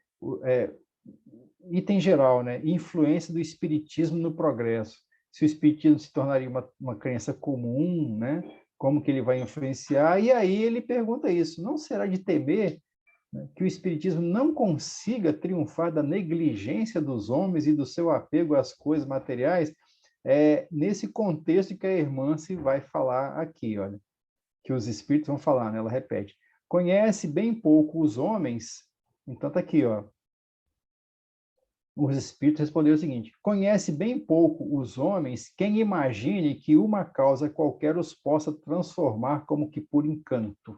item geral, né? Influência do espiritismo no progresso. Se o espiritismo se tornaria uma crença comum, né? Como que ele vai influenciar? E aí ele pergunta isso: não será de temer, né, que o espiritismo não consiga triunfar da negligência dos homens e do seu apego às coisas materiais? É nesse contexto que a irmã se vai falar aqui, olha, que os espíritos vão falar, né? Ela repete: conhece bem pouco os homens. Então tá aqui, ó. Os espíritos responderam o seguinte: conhece bem pouco os homens quem imagine que uma causa qualquer os possa transformar como que por encanto.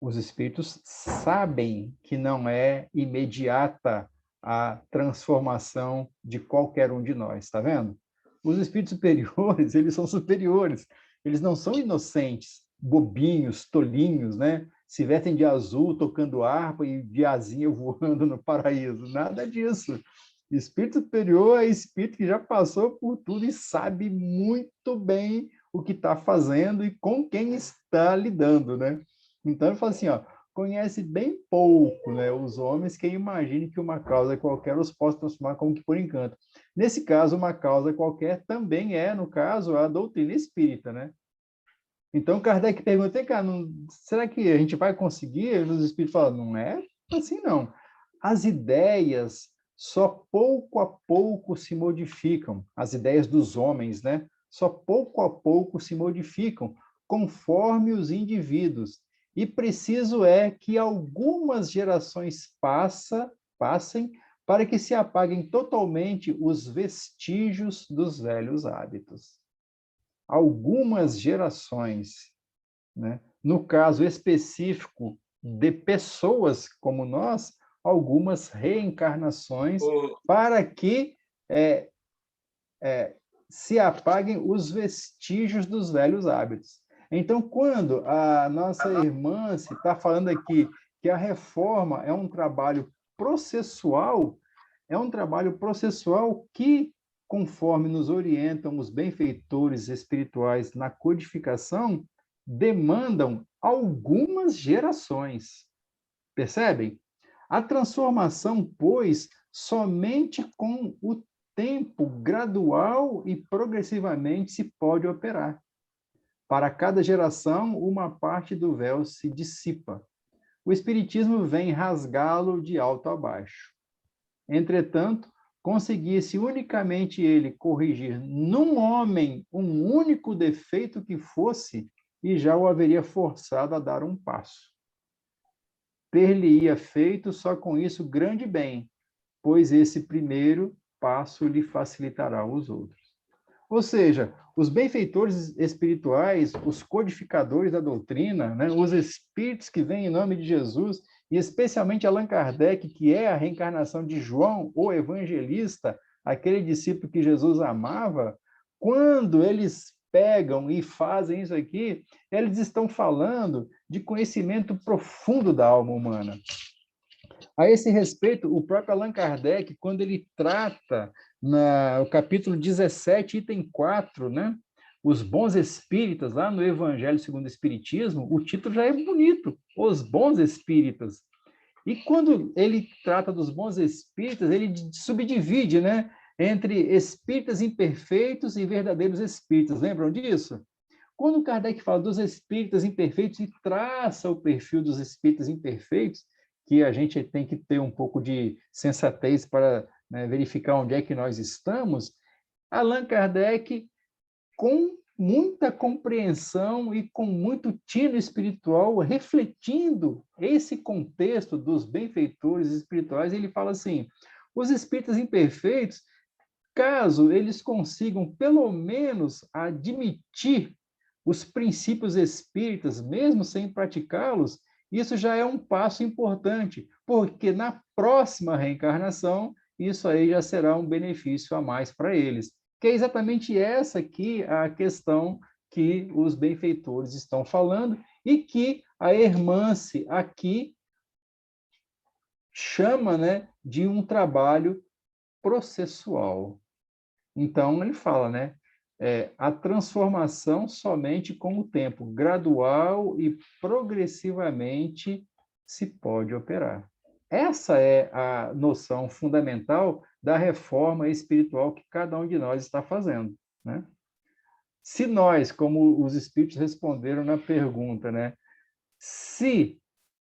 Os espíritos sabem que não é imediata a transformação de qualquer um de nós, está vendo? Os espíritos superiores, eles são superiores, eles não são inocentes, bobinhos, tolinhos, né? Se vestem de azul tocando harpa e de asinha voando no paraíso, nada disso. Espírito superior é espírito que já passou por tudo e sabe muito bem o que está fazendo e com quem está lidando, né? Então, ele fala assim, ó, conhece bem pouco, né, os homens que imaginem que uma causa qualquer os possa transformar como que por encanto. Nesse caso, uma causa qualquer também é, no caso, a doutrina espírita, né? Então, Kardec pergunta, "Vem cá, será que a gente vai conseguir?" Os espíritos falam, não é assim, não. As ideias só pouco a pouco se modificam, as ideias dos homens, né? Só pouco a pouco se modificam, conforme os indivíduos. E preciso é que algumas gerações passem para que se apaguem totalmente os vestígios dos velhos hábitos. Algumas gerações, né? No caso específico de pessoas como nós, algumas reencarnações para que se apaguem os vestígios dos velhos hábitos. Então, quando a nossa irmã se está falando aqui que a reforma é um trabalho processual, que, conforme nos orientam os benfeitores espirituais na codificação, demandam algumas gerações. Percebem? A transformação, pois, somente com o tempo gradual e progressivamente se pode operar. Para cada geração, uma parte do véu se dissipa. O Espiritismo vem rasgá-lo de alto a baixo. Entretanto, conseguisse unicamente ele corrigir num homem um único defeito que fosse, e já o haveria forçado a dar um passo. Ter-lhe-ia feito só com isso grande bem, pois esse primeiro passo lhe facilitará os outros. Ou seja, os benfeitores espirituais, os codificadores da doutrina, né, os espíritos que vêm em nome de Jesus, e especialmente Allan Kardec, que é a reencarnação de João, o evangelista, aquele discípulo que Jesus amava, quando eles pegam e fazem isso aqui, eles estão falando de conhecimento profundo da alma humana. A esse respeito, o próprio Allan Kardec, quando ele trata no capítulo 17, item 4, né? Os bons espíritas, lá no Evangelho segundo o Espiritismo, o título já é bonito, Os Bons Espíritas. E quando ele trata dos bons espíritas, ele subdivide, né? Entre espíritas imperfeitos e verdadeiros espíritas. Lembram disso? Quando Kardec fala dos espíritas imperfeitos e traça o perfil dos espíritas imperfeitos, que a gente tem que ter um pouco de sensatez para, né, verificar onde é que nós estamos, Allan Kardec, com muita compreensão e com muito tino espiritual, refletindo esse contexto dos benfeitores espirituais, ele fala assim, os espíritas imperfeitos, caso eles consigam pelo menos admitir os princípios espíritas, mesmo sem praticá-los, isso já é um passo importante, porque na próxima reencarnação, isso aí já será um benefício a mais para eles. Que é exatamente essa aqui a questão que os benfeitores estão falando e que a Hermance aqui chama, né, de um trabalho processual. Então, ele fala, né, a transformação somente com o tempo, gradual e progressivamente se pode operar. Essa é a noção fundamental da reforma espiritual que cada um de nós está fazendo, né? Se nós, como os espíritos responderam na pergunta, né, se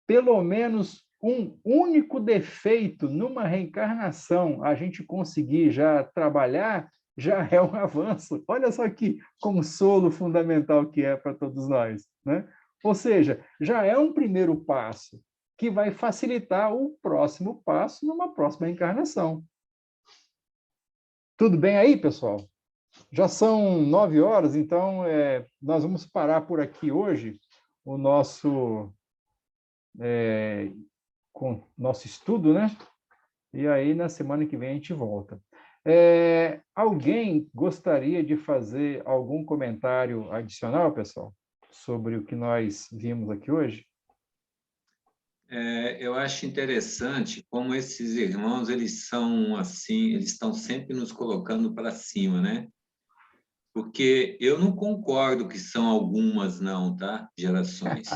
pelo menos um único defeito numa reencarnação a gente conseguir já trabalhar, já é um avanço. Olha só que consolo fundamental que é para todos nós, né? Ou seja, já é um primeiro passo que vai facilitar o próximo passo numa próxima reencarnação. Tudo bem aí, pessoal? Já são 9 horas, então nós vamos parar por aqui hoje o nosso com nosso estudo, né? E aí, na semana que vem, a gente volta. Alguém gostaria de fazer algum comentário adicional, pessoal, sobre o que nós vimos aqui hoje? Eu acho interessante como esses irmãos, eles são assim, eles estão sempre nos colocando para cima, né? Porque eu não concordo que são algumas, não, tá? Gerações.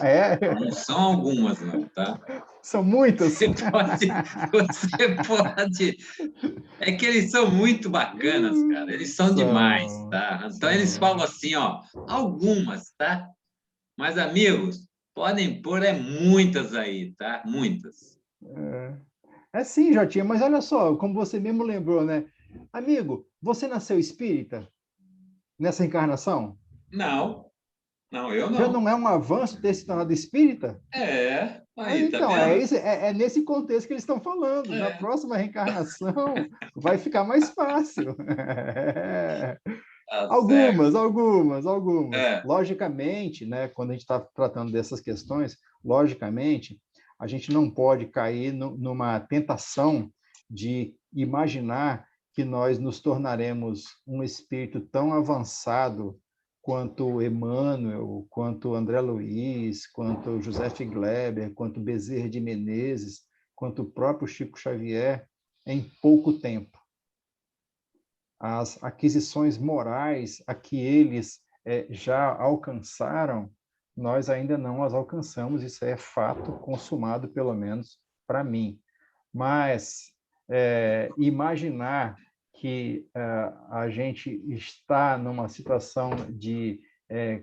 Não são algumas, não, tá? São muitas. Você pode... É que eles são muito bacanas, cara. Eles são demais, tá? Então, eles falam assim, ó, algumas, tá? Mas, amigos, podem pôr muitas aí, tá? Muitas. É sim, Jotinha, mas olha só, como você mesmo lembrou, né? Amigo, você nasceu espírita nessa encarnação? Não, não, eu Já não. não é um avanço ter se tornado espírita? Aí, tá Então, vendo? é nesse contexto que eles estão falando. Na É, próxima reencarnação vai ficar mais fácil. tá certo. Algumas. É, Logicamente, né, quando a gente está tratando dessas questões, logicamente, a gente não pode cair numa tentação de imaginar que nós nos tornaremos um espírito tão avançado quanto Emmanuel, quanto André Luiz, quanto José Gleber, quanto Bezerra de Menezes, quanto o próprio Chico Xavier, em pouco tempo. As aquisições morais a que eles já alcançaram, nós ainda não as alcançamos, isso é fato consumado, pelo menos para mim. Mas imaginar que a gente está numa situação de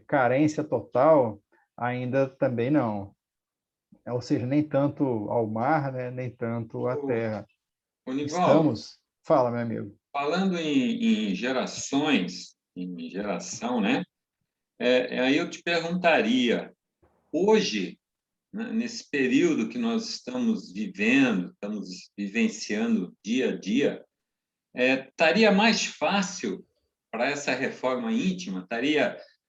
carência total, ainda também não. Ou seja, nem tanto ao mar, né, nem tanto à o, terra. o Nivaldo, Estamos... Fala, meu amigo. falando em gerações, em geração, né? Aí eu te perguntaria, hoje, né, nesse período que nós estamos vivendo, estamos vivenciando dia a dia, estaria mais fácil para essa reforma íntima?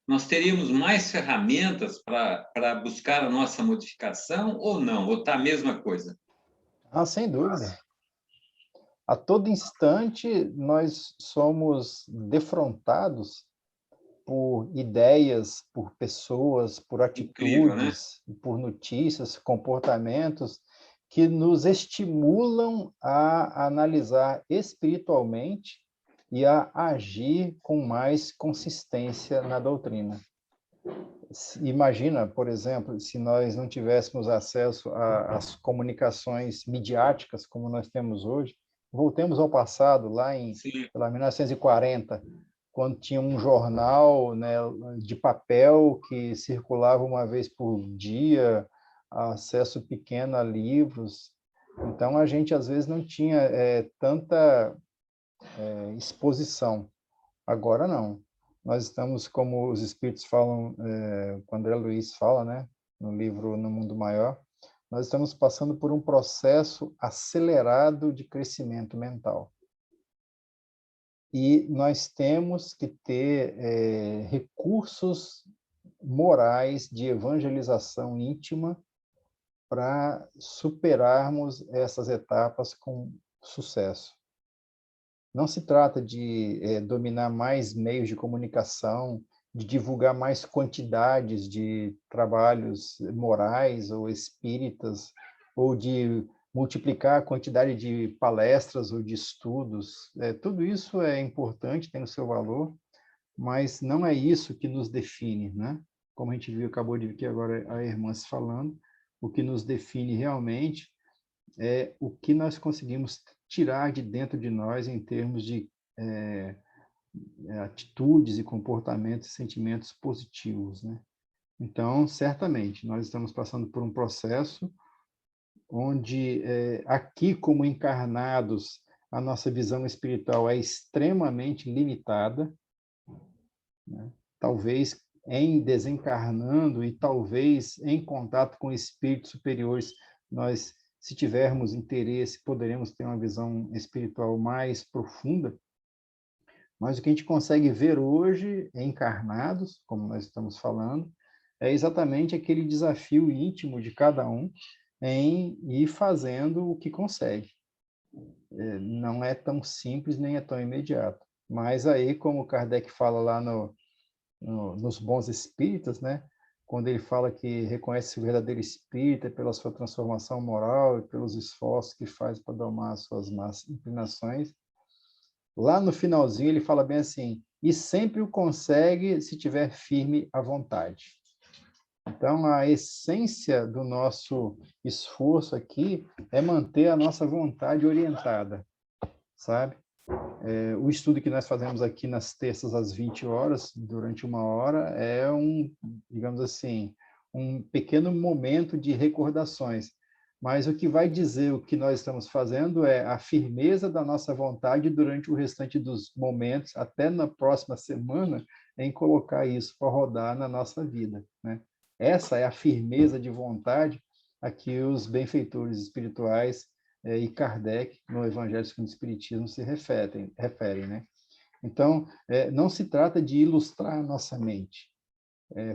Nós teríamos mais ferramentas para buscar a nossa modificação ou não? Ou está a mesma coisa? Ah, sem dúvida. A todo instante, nós somos defrontados por ideias, por pessoas, por Incrível, né? atitudes, por notícias, comportamentos que nos estimulam a analisar espiritualmente e a agir com mais consistência na doutrina. Imagina, por exemplo, se nós não tivéssemos acesso às comunicações midiáticas como nós temos hoje. Voltemos ao passado, lá em Sim. 1940, quando tinha um jornal, né, de papel que circulava uma vez por dia, acesso pequeno a livros. Então, a gente, às vezes, não tinha tanta exposição. Agora, não. Nós estamos, como os espíritos falam, quando André Luiz fala, né, no livro No Mundo Maior, nós estamos passando por um processo acelerado de crescimento mental. E nós temos que ter recursos morais de evangelização íntima para superarmos essas etapas com sucesso. Não se trata de dominar mais meios de comunicação, de divulgar mais quantidades de trabalhos morais ou espíritas, ou de multiplicar a quantidade de palestras ou de estudos. Tudo isso é importante, tem o seu valor, mas não é isso que nos define, né? Como a gente viu, acabou de ver aqui agora a irmã se falando, o que nos define realmente é o que nós conseguimos tirar de dentro de nós em termos de atitudes e comportamentos e sentimentos positivos, né? Então, certamente, nós estamos passando por um processo onde, aqui, como encarnados, a nossa visão espiritual é extremamente limitada, né? Talvez em desencarnando e talvez em contato com espíritos superiores, nós, se tivermos interesse, poderemos ter uma visão espiritual mais profunda, mas o que a gente consegue ver hoje, encarnados, como nós estamos falando, é exatamente aquele desafio íntimo de cada um em ir fazendo o que consegue. Não é tão simples, nem é tão imediato. Mas aí, como Kardec fala lá nos Bons Espíritas, né? Quando ele fala que reconhece o verdadeiro espírita pela sua transformação moral e pelos esforços que faz para domar as suas más inclinações, lá no finalzinho ele fala bem assim, e sempre o consegue se tiver firme à vontade. Então, a essência do nosso esforço aqui é manter a nossa vontade orientada, sabe? O estudo que nós fazemos aqui nas terças às 20 horas, durante 1 hora, é digamos assim, um pequeno momento de recordações. Mas o que vai dizer o que nós estamos fazendo é a firmeza da nossa vontade durante o restante dos momentos, até na próxima semana, em colocar isso para rodar na nossa vida, né? Essa é a firmeza de vontade a que os benfeitores espirituais e Kardec, no Evangelho segundo o Espiritismo, se referem, né? Então, não se trata de ilustrar a nossa mente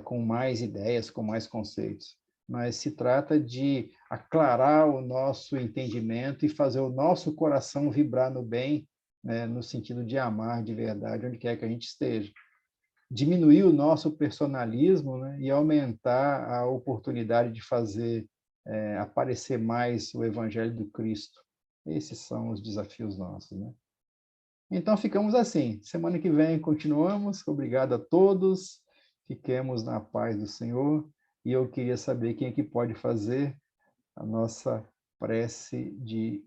com mais ideias, com mais conceitos, mas se trata de aclarar o nosso entendimento e fazer o nosso coração vibrar no bem, né, no sentido de amar de verdade onde quer que a gente esteja. Diminuir o nosso personalismo, né, e aumentar a oportunidade de fazer aparecer mais o Evangelho do Cristo. Esses são os desafios nossos, né? Então, ficamos assim. Semana que vem continuamos. Obrigado a todos. Fiquemos na paz do Senhor. E eu queria saber quem é que pode fazer a nossa prece de